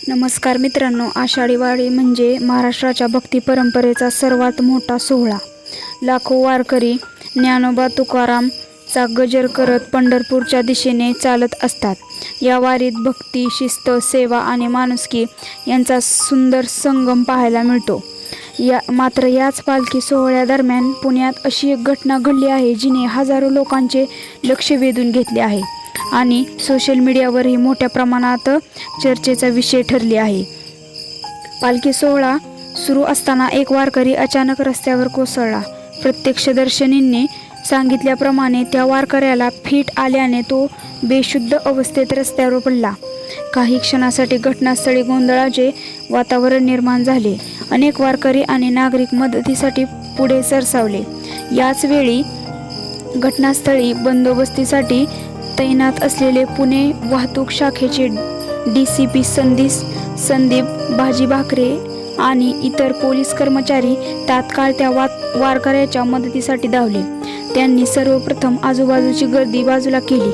नमस्कार मित्रांनो, आषाढी वारी म्हणजे महाराष्ट्राच्या भक्ती परंपरेचा सर्वात मोठा सोहळा. लाखो वारकरी ज्ञानोबा तुकारामचा गजर करत पंढरपूरच्या दिशेने चालत असतात. या वारीत भक्ती, शिस्त, सेवा आणि माणुसकी यांचा सुंदर संगम पाहायला मिळतो. मात्र याच पालखी सोहळ्यादरम्यान पुण्यात अशी एक घटना घडली आहे जिने हजारो लोकांचे लक्ष वेधून घेतले आहे आणि सोशल मीडियावरही मोठ्या प्रमाणात चर्चेचा विषय ठरली आहे. पालखी सोहळा सुरू असताना एक वारकरी अचानक रस्त्यावर कोसळला. प्रत्यक्षदर्शींनी सांगितल्याप्रमाणे त्या वारकऱ्याला फिट आल्याने तो बेशुद्ध अवस्थेत रस्त्यावर पडला. काही क्षणासाठी घटनास्थळी गोंधळाचे वातावरण निर्माण झाले. अनेक वारकरी आणि नागरिक मदतीसाठी पुढे सरसावले. याच वेळी घटनास्थळी बंदोबस्तीसाठी तैनात असलेले पुणे वाहतूक शाखेचे DCP संदीप भाजी भाकरे आणि इतर पोलीस कर्मचारी तात्काळ त्या वारकऱ्याच्या मदतीसाठी धावले. त्यांनी सर्वप्रथम आजूबाजूची गर्दी बाजूला केली,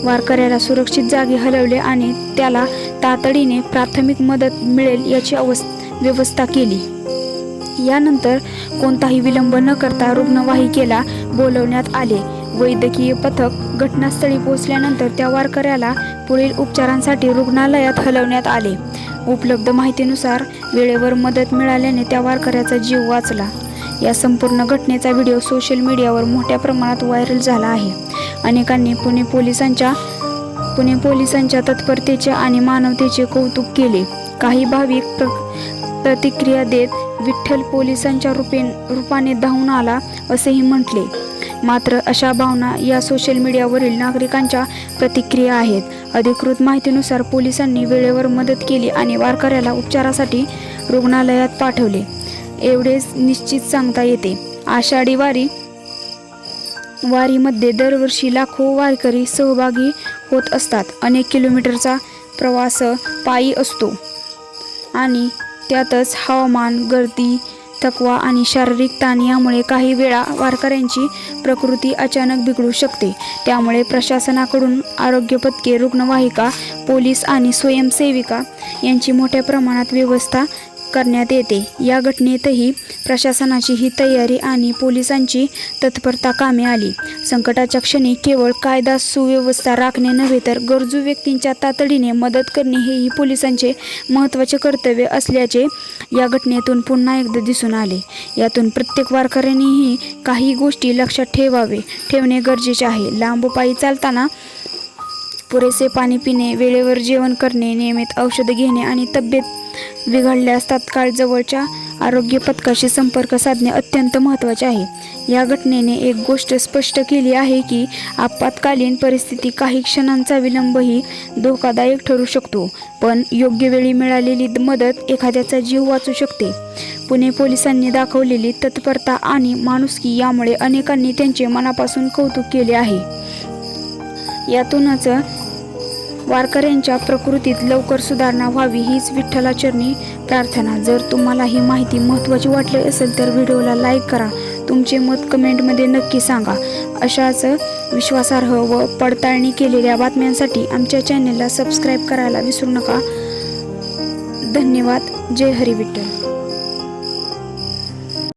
वारकऱ्याला सुरक्षित जागी हलवले आणि त्याला तातडीने प्राथमिक मदत मिळेल याची व्यवस्था केली. यानंतर कोणताही विलंब न करता रुग्णवाहिकेला बोलवण्यात आले. वैद्यकीय पथक घटनास्थळी पोहोचल्यानंतर त्या वारकऱ्याला पुढील उपचारांसाठी रुग्णालयात हलवण्यात आले. उपलब्ध माहितीनुसार वेळेवर मदत मिळाल्याने त्या वारकऱ्याचा जीव वाचला. या संपूर्ण घटनेचा व्हिडिओ सोशल मीडियावर मोठ्या प्रमाणात व्हायरल झाला आहे. अनेकांनी पुणे पोलिसांच्या तत्परतेचे आणि मानवतेचे कौतुक केले. काही भाविक प्रतिक्रिया देत विठ्ठल पोलिसांच्या रूपाने धावून आला असेही म्हटले. मात्र अशा भावना या सोशल मीडियावरील नागरिकांच्या प्रतिक्रिया आहेत. अधिकृत माहितीनुसार पोलिसांनी वेळेवर मदत केली आणि वारकऱ्याला उपचारासाठी रुग्णालयात पाठवले, एवढेच निश्चित सांगता येते. आषाढी वारीमध्ये दरवर्षी लाखो वारकरी सहभागी होत असतात. अनेक किलोमीटरचा प्रवास पायी असतो आणि त्यातच हवामान, गर्दी, थकवा आणि शारीरिक ताण यामुळे काही वेळा वारकऱ्यांची प्रकृती अचानक बिघडू शकते. त्यामुळे प्रशासनाकडून आरोग्य पथके, रुग्णवाहिका, पोलीस आणि स्वयंसेविका यांची मोठ्या प्रमाणात व्यवस्था करण्यात येते. या घटनेतही प्रशासनाची ही तयारी आणि पोलिसांची तत्परता कामी आली. संकटाच्या क्षणी केवळ कायदा सुव्यवस्था राखणे नव्हे तर गरजू व्यक्तींच्या तातडीने मदत करणे हेही पोलिसांचे महत्त्वाचे कर्तव्य असल्याचे या घटनेतून पुन्हा एकदा दिसून आले. यातून प्रत्येक वारकऱ्यांनीही काही गोष्टी लक्षात ठेवणे गरजेचे आहे. लांब पायी चालताना पुरेसे पाणी पिणे, वेळेवर जेवण करणे, नियमित औषधे घेणे आणि तब्येत बिघडल्यास तात्काळ जवळच्या आरोग्य पथकाशी संपर्क साधणे अत्यंत महत्त्वाचे आहे. या घटनेने एक गोष्ट स्पष्ट केली आहे की आपत्कालीन परिस्थिती काही क्षणांचा विलंबही धोकादायक ठरू शकतो, पण योग्य वेळी मिळालेली मदत एखाद्याचा जीव वाचू शकते. पुणे पोलिसांनी दाखवलेली तत्परता आणि माणुसकी यामुळे अनेकांनी त्यांचे मनापासून कौतुक केले आहे. यातूनच वारकऱ्यांच्या प्रकृतीत लवकर सुधारणा व्हावी हीच विठ्ठलाचरणी प्रार्थना. जर तुम्हाला ही माहिती महत्त्वाची वाटली असेल तर व्हिडिओला लाईक करा. तुमचे मत कमेंटमध्ये नक्की सांगा. अशाच विश्वासार्ह व पडताळणी केलेल्या बातम्यांसाठी आमच्या चॅनेलला सबस्क्राईब करायला विसरू नका. धन्यवाद. जय हरी विठ्ठल.